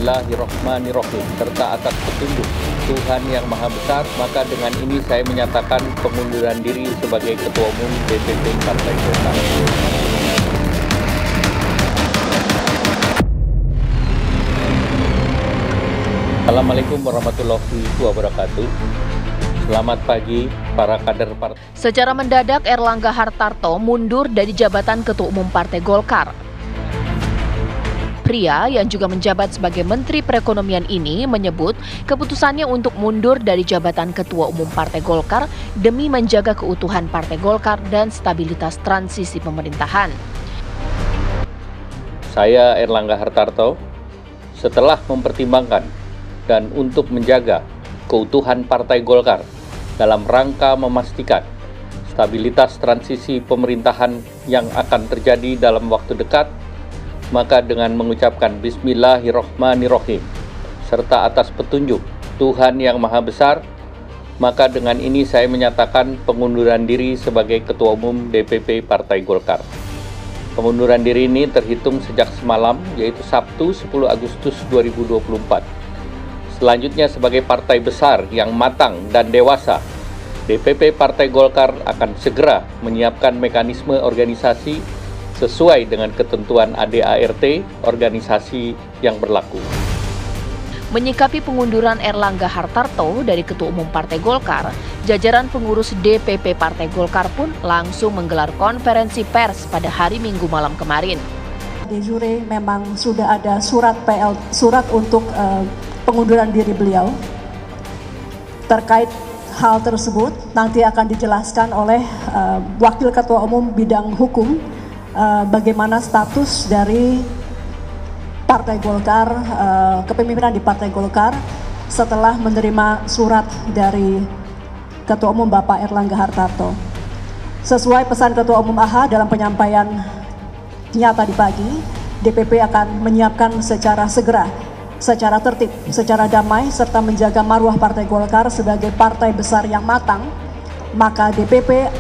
Bismillahirrahmanirrahim, serta atas petunjuk Tuhan Yang Maha Besar, maka dengan ini saya menyatakan pengunduran diri sebagai Ketua Umum DPP Partai Golkar. Assalamualaikum warahmatullahi wabarakatuh. Selamat pagi para kader partai. Secara mendadak Erlangga Hartarto mundur dari jabatan Ketua Umum Partai Golkar. Pria yang juga menjabat sebagai Menteri Perekonomian ini menyebut keputusannya untuk mundur dari jabatan Ketua Umum Partai Golkar demi menjaga keutuhan Partai Golkar dan stabilitas transisi pemerintahan. Saya Erlangga Hartarto, setelah mempertimbangkan dan untuk menjaga keutuhan Partai Golkar dalam rangka memastikan stabilitas transisi pemerintahan yang akan terjadi dalam waktu dekat, maka dengan mengucapkan Bismillahirrahmanirrahim serta atas petunjuk Tuhan Yang Maha Besar, maka dengan ini saya menyatakan pengunduran diri sebagai Ketua Umum DPP Partai Golkar. Pengunduran diri ini terhitung sejak semalam, yaitu Sabtu 10 Agustus 2024. Selanjutnya, sebagai partai besar yang matang dan dewasa, DPP Partai Golkar akan segera menyiapkan mekanisme organisasi sesuai dengan ketentuan ADART organisasi yang berlaku. Menyikapi pengunduran Erlangga Hartarto dari Ketua Umum Partai Golkar, jajaran pengurus DPP Partai Golkar pun langsung menggelar konferensi pers pada hari Minggu malam kemarin. De jure memang sudah ada surat untuk pengunduran diri beliau. Terkait hal tersebut nanti akan dijelaskan oleh Wakil Ketua Umum Bidang Hukum bagaimana status dari Partai Golkar, kepemimpinan di Partai Golkar setelah menerima surat dari Ketua Umum Bapak Erlangga Hartarto. Sesuai pesan Ketua Umum AHA dalam penyampaian nyata di pagi, DPP akan menyiapkan secara segera, secara tertib, secara damai, serta menjaga marwah Partai Golkar sebagai partai besar yang matang, maka DPP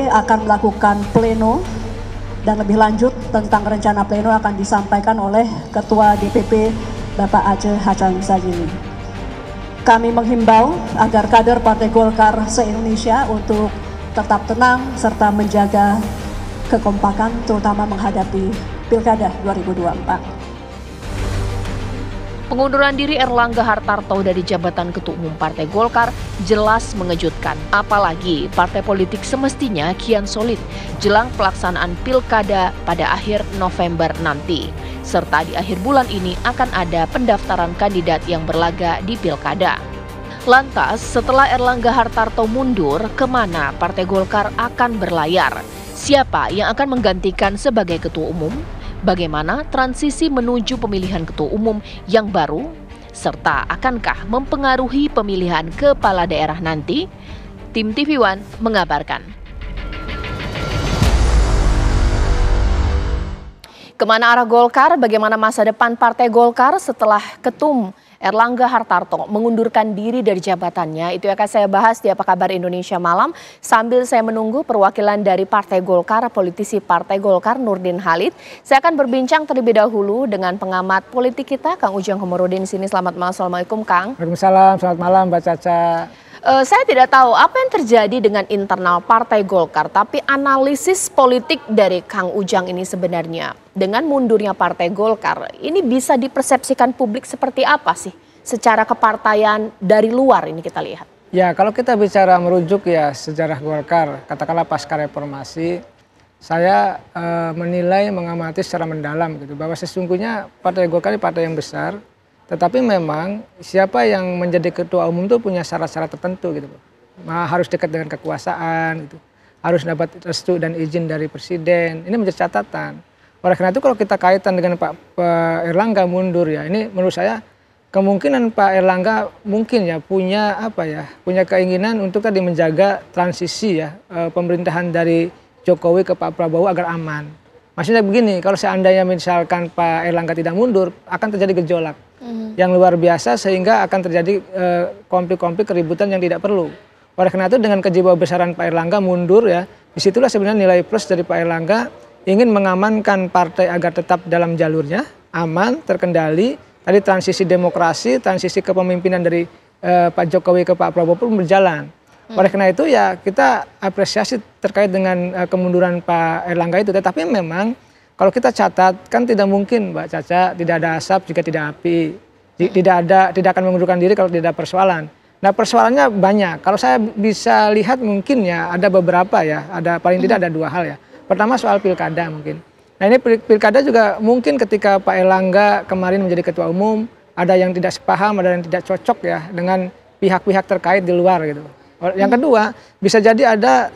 akan melakukan pleno, dan lebih lanjut tentang rencana pleno akan disampaikan oleh Ketua DPP Bapak Aceh Hasan Sadzili. Kami menghimbau agar kader Partai Golkar se-Indonesia untuk tetap tenang serta menjaga kekompakan, terutama menghadapi Pilkada 2024. Pengunduran diri Erlangga Hartarto dari jabatan Ketua Umum Partai Golkar jelas mengejutkan. Apalagi partai politik semestinya kian solid jelang pelaksanaan Pilkada pada akhir November nanti. Serta di akhir bulan ini akan ada pendaftaran kandidat yang berlaga di Pilkada. Lantas, setelah Erlangga Hartarto mundur, kemana Partai Golkar akan berlayar? Siapa yang akan menggantikan sebagai Ketua Umum? Bagaimana transisi menuju pemilihan ketua umum yang baru, serta akankah mempengaruhi pemilihan kepala daerah nanti? Tim TV One mengabarkan. Kemana arah Golkar? Bagaimana masa depan Partai Golkar setelah Ketum Erlangga Hartarto mengundurkan diri dari jabatannya? Itu akan saya bahas di Apa Kabar Indonesia Malam sambil saya menunggu perwakilan dari Partai Golkar, politisi Partai Golkar Nurdin Halid. Saya akan berbincang terlebih dahulu dengan pengamat politik kita, Kang Ujang Komarudin sini. Selamat malam, assalamualaikum Kang. Waalaikumsalam, selamat malam Mbak Caca. Saya tidak tahu apa yang terjadi dengan internal Partai Golkar, tapi analisis politik dari Kang Ujang ini sebenarnya dengan mundurnya Partai Golkar ini bisa dipersepsikan publik seperti apa sih secara kepartaian dari luar ini kita lihat? Ya, kalau kita bicara merujuk ya sejarah Golkar, katakanlah pasca reformasi, saya menilai, mengamati secara mendalam gitu bahwa sesungguhnya Partai Golkar ini partai yang besar. Tetapi memang siapa yang menjadi ketua umum itu punya syarat-syarat tertentu gitu. Harus dekat dengan kekuasaan gitu. Harus dapat restu dan izin dari presiden. Ini menjadi catatan. Oleh karena itu kalau kita kaitan dengan Pak Erlangga mundur ya, ini menurut saya kemungkinan Pak Erlangga mungkin ya punya punya keinginan untuk tadi menjaga transisi ya pemerintahan dari Jokowi ke Pak Prabowo agar aman. Maksudnya begini, kalau seandainya misalkan Pak Erlangga tidak mundur, akan terjadi gejolak yang luar biasa sehingga akan terjadi konflik-konflik keributan yang tidak perlu. Oleh karena itu dengan kejiwaan besaran Pak Erlangga mundur ya, disitulah sebenarnya nilai plus dari Pak Erlangga ingin mengamankan partai agar tetap dalam jalurnya, aman, terkendali. Tadi transisi demokrasi, transisi kepemimpinan dari Pak Jokowi ke Pak Prabowo pun berjalan. Oleh karena itu ya kita apresiasi terkait dengan kemunduran Pak Erlangga itu. Tetapi memang kalau kita catat kan tidak mungkin Mbak Caca, tidak ada asap jika tidak api. Tidak akan mengundurkan diri kalau tidak ada persoalan. Nah persoalannya banyak. Kalau saya bisa lihat mungkin ya ada beberapa ya. Ada paling tidak ada 2 hal ya. Pertama soal pilkada mungkin. Nah ini pilkada juga mungkin ketika Pak Erlangga kemarin menjadi ketua umum, ada yang tidak sepaham, ada yang tidak cocok ya dengan pihak-pihak terkait di luar gitu. Yang kedua bisa jadi ada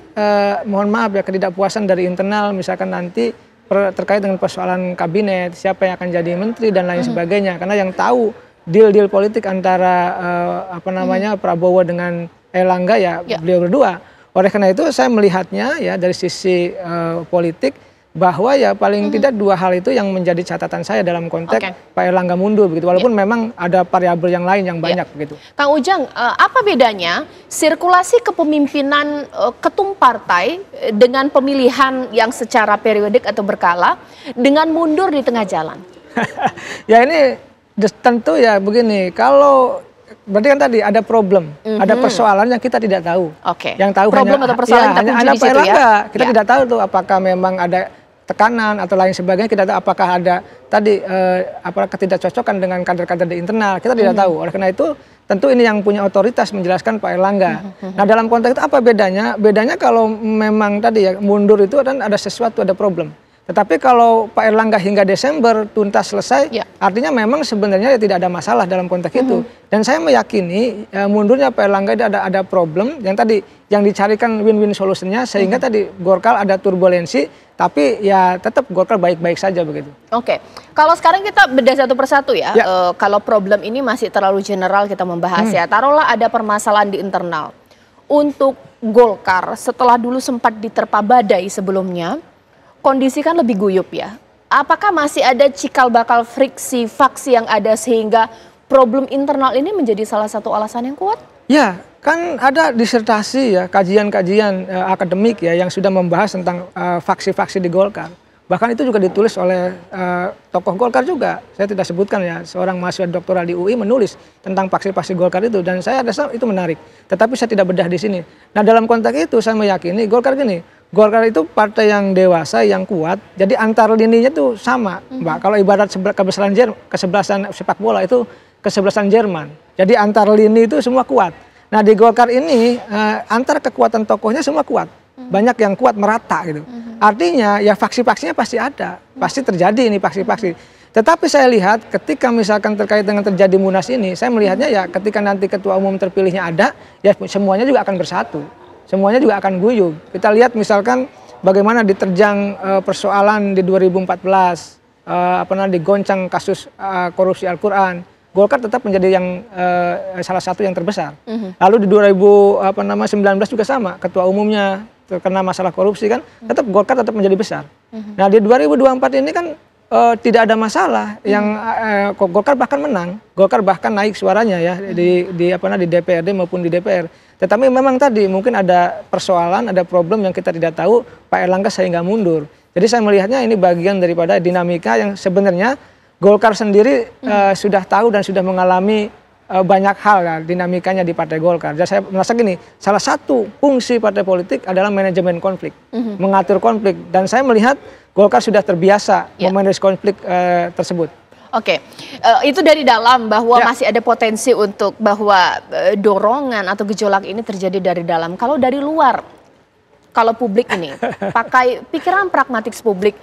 mohon maaf ya ketidakpuasan dari internal misalkan nanti terkait dengan persoalan kabinet, siapa yang akan jadi menteri dan lain sebagainya. Karena yang tahu deal-deal politik antara Prabowo dengan Erlangga ya beliau berdua. Oleh karena itu saya melihatnya ya dari sisi politik bahwa ya paling tidak 2 hal itu yang menjadi catatan saya dalam konteks Pak Erlangga mundur begitu. Walaupun memang ada variabel yang lain yang banyak begitu. Kang Ujang, apa bedanya sirkulasi kepemimpinan ketum partai dengan pemilihan yang secara periodik atau berkala dengan mundur di tengah jalan? Ya ini tentu ya begini, kalau berarti kan tadi ada problem, ada persoalan yang kita tidak tahu. Yang tahu problem hanya, atau persoalan ya, hanya Pak Erlangga. Kita tidak tahu tuh apakah memang ada tekanan atau lain sebagainya. Kita tahu apakah ada tadi ketidakcocokan dengan kader-kader di internal. Kita tidak tahu. Oleh karena itu tentu ini yang punya otoritas menjelaskan Pak Erlangga. Nah dalam konteks itu apa bedanya? Bedanya kalau memang tadi ya mundur itu kan ada sesuatu, ada problem. Tetapi kalau Pak Erlangga hingga Desember tuntas selesai, artinya memang sebenarnya tidak ada masalah dalam konteks itu. Dan saya meyakini mundurnya Pak Erlangga itu ada problem yang tadi yang dicarikan win-win solutionnya sehingga tadi Golkar ada turbulensi, tapi ya tetap Golkar baik-baik saja begitu. Kalau sekarang kita bedah satu persatu ya. Kalau problem ini masih terlalu general kita membahas ya. Taruhlah ada permasalahan di internal. Untuk Golkar setelah dulu sempat diterpa badai sebelumnya, kondisi kan lebih guyup ya. Apakah masih ada cikal bakal friksi faksi yang ada sehingga problem internal ini menjadi salah satu alasan yang kuat? Ya, kan ada disertasi ya, kajian-kajian akademik ya yang sudah membahas tentang faksi-faksi di Golkar. Bahkan itu juga ditulis oleh tokoh Golkar juga. Saya tidak sebutkan ya, seorang mahasiswa doktoral di UI menulis tentang faksi-faksi Golkar itu dan saya rasa itu menarik. Tetapi saya tidak bedah di sini. Nah, dalam konteks itu saya meyakini Golkar Golkar itu partai yang dewasa, yang kuat. Jadi antar lininya tuh sama, Mbak. Kalau ibarat kesebelasan sepak bola itu kesebelasan Jerman. Jadi antar lini itu semua kuat. Nah di Golkar ini antar kekuatan tokohnya semua kuat. Banyak yang kuat merata gitu. Artinya ya faksi-faksinya pasti ada. Pasti terjadi ini faksi-faksi. Tetapi saya lihat ketika misalkan terkait dengan terjadi Munas ini, saya melihatnya ya ketika nanti ketua umum terpilihnya ada, ya semuanya juga akan bersatu. Semuanya juga akan guyup. Kita lihat misalkan bagaimana diterjang persoalan di 2014, digoncang kasus korupsi Al-Quran. Golkar tetap menjadi yang salah satu yang terbesar. Lalu di 2019 juga sama, ketua umumnya terkena masalah korupsi kan, tetap Golkar tetap menjadi besar. Nah di 2024 ini kan tidak ada masalah, yang Golkar bahkan menang, Golkar bahkan naik suaranya ya di DPRD maupun di DPR. Tetapi memang tadi mungkin ada persoalan, ada problem yang kita tidak tahu Pak Erlangga sehingga mundur. Jadi saya melihatnya ini bagian daripada dinamika yang sebenarnya Golkar sendiri sudah tahu dan sudah mengalami banyak hal ya, dinamikanya di Partai Golkar. Jadi saya merasa gini, salah satu fungsi partai politik adalah manajemen konflik, mengatur konflik. Dan saya melihat Golkar sudah terbiasa memanage konflik tersebut. Itu dari dalam bahwa masih ada potensi untuk bahwa dorongan atau gejolak ini terjadi dari dalam. Kalau dari luar, kalau publik ini pakai pikiran pragmatis publik,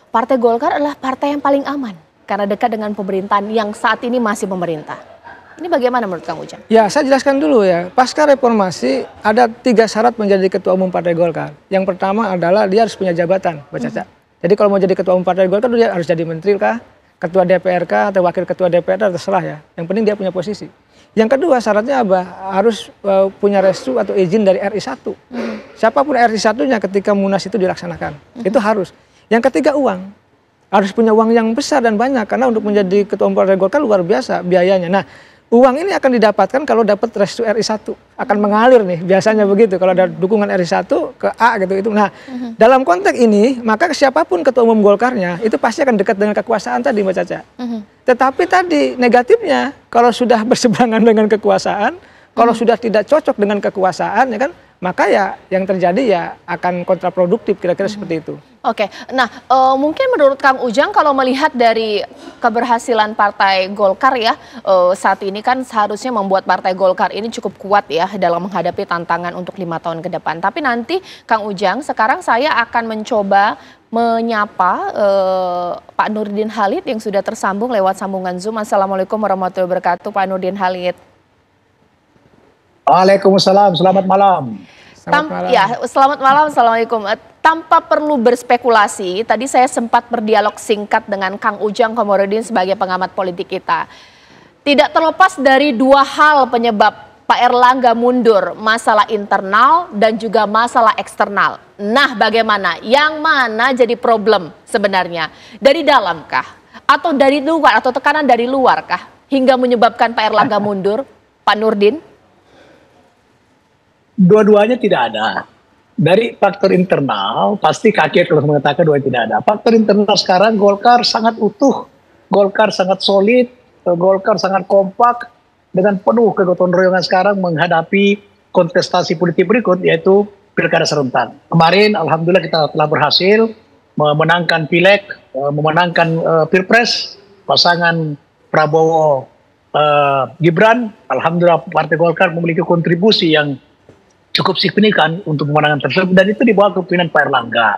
Partai Golkar adalah partai yang paling aman karena dekat dengan pemerintahan yang saat ini masih pemerintah. Ini bagaimana menurut Kang Ujang? Ya, saya jelaskan dulu ya. Pasca reformasi ada 3 syarat menjadi ketua umum Partai Golkar. Yang pertama adalah dia harus punya jabatan, Mbak Caca. Jadi kalau mau jadi ketua umum Partai Golkar dia harus jadi menteri kah, ketua DPR kah, atau wakil ketua DPR, terserah ya. Yang penting dia punya posisi. Yang kedua syaratnya apa? Harus punya restu atau izin dari RI 1. Siapapun RI 1-nya ketika Munas itu dilaksanakan. Itu harus. Yang ketiga uang. Harus punya uang yang besar dan banyak. Karena untuk menjadi ketua umum Partai Golkar luar biasa biayanya. Nah, uang ini akan didapatkan kalau dapat restu RI1, akan mengalir nih, biasanya begitu kalau ada dukungan RI1 ke A gitu itu. Nah, dalam konteks ini maka siapapun ketua umum Golkarnya itu pasti akan dekat dengan kekuasaan tadi Mbak Caca. Tetapi tadi negatifnya kalau sudah berseberangan dengan kekuasaan, kalau sudah tidak cocok dengan kekuasaan ya kan, maka ya yang terjadi ya akan kontraproduktif kira-kira seperti itu. Oke, nah mungkin menurut Kang Ujang kalau melihat dari keberhasilan Partai Golkar ya saat ini kan seharusnya membuat Partai Golkar ini cukup kuat ya dalam menghadapi tantangan untuk 5 tahun ke depan. Tapi nanti Kang Ujang, sekarang saya akan mencoba menyapa Pak Nurdin Halid yang sudah tersambung lewat sambungan Zoom. Assalamualaikum warahmatullahi wabarakatuh Pak Nurdin Halid. Waalaikumsalam, selamat malam. Ya, selamat malam, assalamualaikum. Tanpa perlu berspekulasi, tadi saya sempat berdialog singkat dengan Kang Ujang Komarudin sebagai pengamat politik kita. Tidak terlepas dari 2 hal penyebab Pak Erlangga mundur, masalah internal dan juga masalah eksternal. Nah, bagaimana? Yang mana jadi problem sebenarnya? Dari dalam kah? Atau dari luar, atau tekanan dari luar kah? Hingga menyebabkan Pak Erlangga mundur, Pak Nurdin? Dua-duanya tidak ada. Dari faktor internal, pasti kaget kalau mengatakan dua tidak ada. Faktor internal sekarang Golkar sangat utuh, Golkar sangat solid, Golkar sangat kompak, dengan penuh kegotong royongan sekarang menghadapi kontestasi politik berikut, yaitu Pilkada serentak. Kemarin Alhamdulillah kita telah berhasil memenangkan Pileg, memenangkan Pilpres, pasangan Prabowo Gibran. Alhamdulillah Partai Golkar memiliki kontribusi yang cukup signifikan untuk pemenangan tersebut, dan itu di bawah kepemimpinan Pak Erlangga.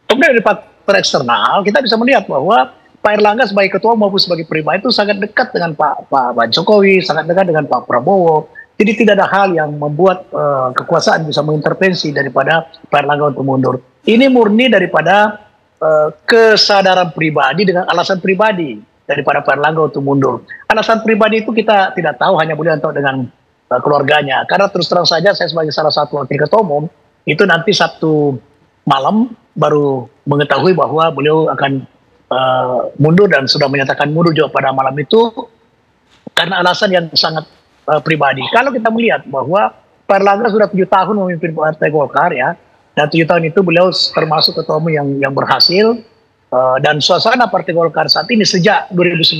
Kemudian dari faktor eksternal, kita bisa melihat bahwa Pak Erlangga sebagai ketua maupun sebagai pribadi itu sangat dekat dengan Pak Jokowi, sangat dekat dengan Pak Prabowo. Jadi tidak ada hal yang membuat kekuasaan bisa mengintervensi daripada Pak Erlangga untuk mundur. Ini murni daripada kesadaran pribadi dengan alasan pribadi daripada Pak Erlangga untuk mundur. Alasan pribadi itu kita tidak tahu, hanya boleh untuk dengan keluarganya. Karena terus terang saja saya sebagai salah satu wakil ketua umum itu nanti Sabtu malam baru mengetahui bahwa beliau akan mundur dan sudah menyatakan mundur juga pada malam itu karena alasan yang sangat pribadi. Kalau kita melihat bahwa Pak Erlangga sudah 7 tahun memimpin Partai Golkar ya, dan 7 tahun itu beliau termasuk ketua umum yang berhasil, dan suasana Partai Golkar saat ini sejak 2019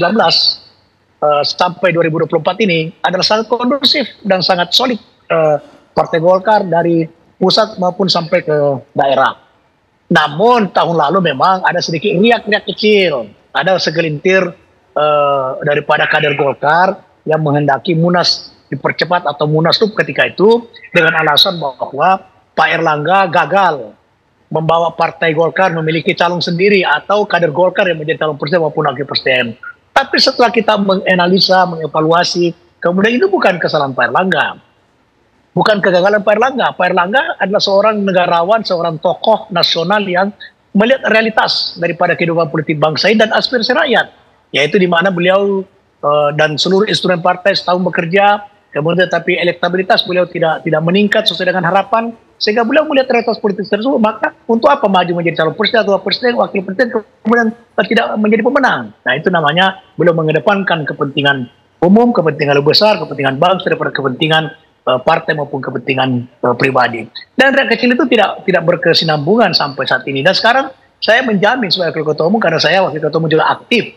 sampai 2024 ini adalah sangat kondusif dan sangat solid Partai Golkar dari pusat maupun sampai ke daerah. Namun tahun lalu memang ada sedikit riak-riak kecil, ada segelintir daripada kader Golkar yang menghendaki Munas dipercepat atau Munaslup ketika itu dengan alasan bahwa Pak Erlangga gagal membawa Partai Golkar memiliki calon sendiri atau kader Golkar yang menjadi calon presiden maupun wakil presiden. Tapi setelah kita menganalisa, mengevaluasi, kemudian itu bukan kesalahan Pak Erlangga. Bukan kegagalan Pak Erlangga. Pak Erlangga adalah seorang negarawan, seorang tokoh nasional yang melihat realitas daripada kehidupan politik bangsa ini dan aspirasi rakyat. Yaitu di mana beliau dan seluruh instrumen partai setahun bekerja, kemudian tapi elektabilitas beliau tidak meningkat sesuai dengan harapan, sehingga beliau melihat realitas politik tersebut, maka untuk apa maju menjadi calon presiden atau presiden, wakil presiden, kemudian tidak menjadi pemenang. Nah itu namanya beliau mengedepankan kepentingan umum, kepentingan lebih besar, kepentingan bangsa daripada kepentingan partai maupun kepentingan pribadi. Dan rakyat kecil itu tidak berkesinambungan sampai saat ini. Dan sekarang saya menjamin sebagai wakil ketua umum, karena saya wakil ketua umum juga aktif,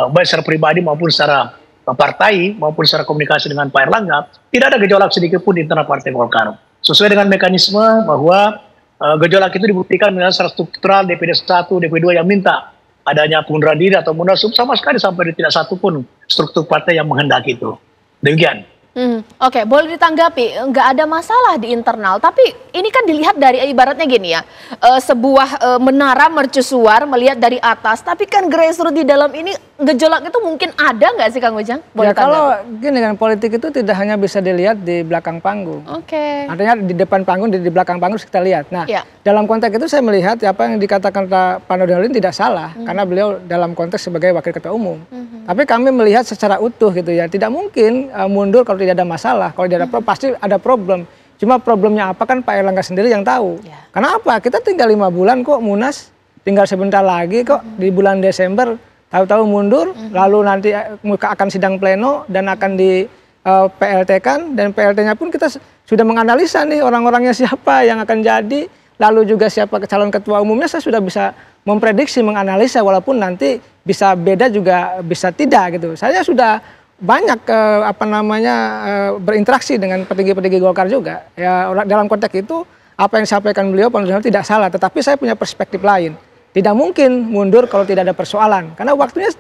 baik secara pribadi maupun secara partai, maupun secara komunikasi dengan Pak Erlangga, tidak ada gejolak sedikit pun di internal Partai Golkar. Sesuai dengan mekanisme bahwa gejolak itu dibuktikan dengan secara struktural DPD 1, DPD 2 yang minta adanya pengunduran diri atau munaslup, sama sekali sampai tidak satu pun struktur partai yang menghendaki itu. Demikian. Oke, boleh ditanggapi, nggak ada masalah di internal, tapi ini kan dilihat dari ibaratnya gini ya, sebuah menara mercusuar melihat dari atas, tapi kan grassroots di dalam ini gejolak itu mungkin ada nggak sih Kang Ujang? Ya kalau gini kan, politik itu tidak hanya bisa dilihat di belakang panggung. Oke. Artinya di depan panggung, di belakang panggung kita lihat. Nah, dalam konteks itu saya melihat apa yang dikatakan Pak Nurdin tidak salah, karena beliau dalam konteks sebagai wakil ketua umum. Tapi kami melihat secara utuh gitu ya, tidak mungkin mundur kalau tidak ada masalah, kalau tidak ada pasti ada problem. Cuma problemnya apa kan Pak Erlangga sendiri yang tahu. Karena apa? Kita tinggal 5 bulan kok Munas, tinggal sebentar lagi kok di bulan Desember tahu-tahu mundur, lalu nanti akan sidang pleno dan akan di PLT-kan, dan PLT-nya pun kita sudah menganalisa nih orang-orangnya siapa yang akan jadi, lalu juga siapa calon ketua umumnya. Saya sudah bisa memprediksi, menganalisa, walaupun nanti bisa beda juga bisa tidak gitu. Saya sudah banyak berinteraksi dengan petinggi-petinggi Golkar juga. Ya dalam konteks itu apa yang disampaikan beliau tidak salah, tetapi saya punya perspektif lain. Tidak mungkin mundur kalau tidak ada persoalan, karena waktunya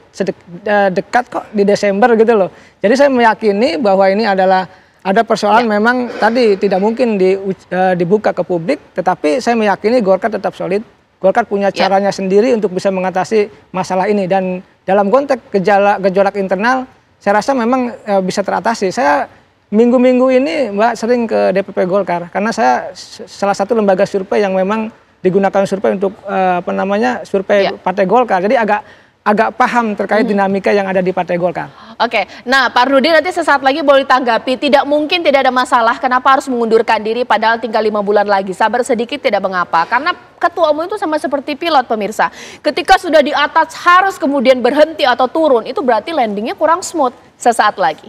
dekat kok di Desember gitu loh. Jadi saya meyakini bahwa ini adalah ada persoalan, memang tadi tidak mungkin dibuka ke publik, tetapi saya meyakini Golkar tetap solid. Golkar punya caranya sendiri untuk bisa mengatasi masalah ini, dan dalam konteks gejolak internal saya rasa memang bisa teratasi. Saya minggu-minggu ini Mbak sering ke DPP Golkar, karena saya salah satu lembaga survei yang memang digunakan survei untuk survei Partai Golkar. Jadi agak paham terkait dinamika yang ada di Partai Golkar. Oke, nah Pak Rudi nanti sesaat lagi boleh tanggapi. Tidak mungkin tidak ada masalah, kenapa harus mengundurkan diri padahal tinggal 5 bulan lagi. Sabar sedikit tidak mengapa, karena ketua umum itu sama seperti pilot pemirsa. Ketika sudah di atas harus kemudian berhenti atau turun, itu berarti landingnya kurang smooth. Sesaat lagi.